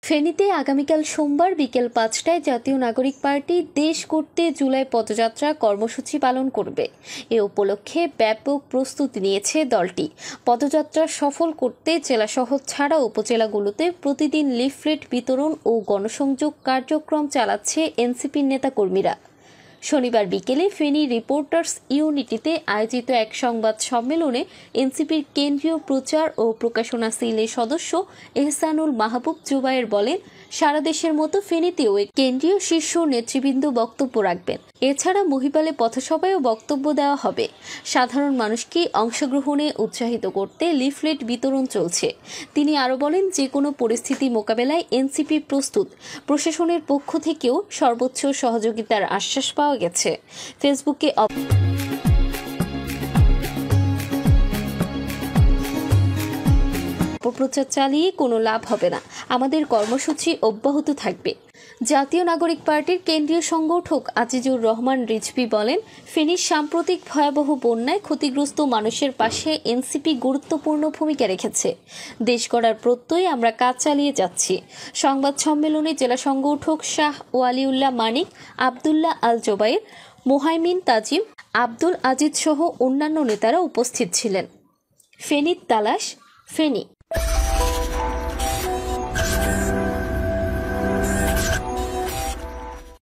ফেনীতে আগামীকাল সোমবার বিকেল ৫টায় জাতীয় নাগরিক পার্টি দেশ করতে জুলাই পদযাত্রা কর্মসূচি পালন করবে। এ উপলক্ষে ব্যাপক প্রস্তুতি নিয়েছে দলটি। পদযাত্রা সফল করতে জেলা শহর ছাড়া উপজেলাগুলোতে প্রতিদিন লিফলেট বিতরণ ও গণসংযোগ কার্যক্রম চালাচ্ছে এনসিপির নেতাকর্মীরা। শনিবার বিকেলে ফেনী রিপোর্টার্স ইউনিটিতে আয়োজিত এক সংবাদ সম্মেলনে এনসিপির কেন্দ্রীয় প্রচার ও প্রকাশনা সেলের সদস্য এহসানুল মাহবুব জুবায়ের বলেন, সারা দেশের মতো ফেনীতেও কেন্দ্রীয় শীর্ষ নেতৃবৃন্দ বক্তব্য রাখবেন। এছাড়া মহিপালে পথসভায়ও বক্তব্য দেওয়া হবে। সাধারণ মানুষকে অংশগ্রহণে উৎসাহিত করতে লিফলেট বিতরণ চলছে। তিনি আরও বলেন, যে কোনো পরিস্থিতি মোকাবেলায় এনসিপি প্রস্তুত। প্রশাসনের পক্ষ থেকেও সর্বোচ্চ সহযোগিতার আশ্বাস পাওয়া গেছে। ফেসবুকে অপপ্রচার চালিয়ে কোনো লাভ হবে না। আমাদের কর্মসূচি অব্যাহত থাকবে। জাতীয় নাগরিক পার্টির কেন্দ্রীয় সংগঠক আজিজুর রহমান রিজভী বলেন, ফেনীর সাম্প্রতিক ভয়াবহ বন্যায় ক্ষতিগ্রস্ত মানুষের পাশে এনসিপি গুরুত্বপূর্ণ ভূমিকা রেখেছে। দেশ গড়ার প্রত্যয়ে আমরা কাজ চালিয়ে যাচ্ছি। সংবাদ সম্মেলনে জেলা সংগঠক শাহ ওয়ালিউল্লাহ মানিক, আবদুল্লাহ আল জোবায়ের, মোহাইমিন তাজিম, আব্দুল আজিজ সহ অন্যান্য নেতারা উপস্থিত ছিলেন। ফেনীর তালাশ, ফেনী।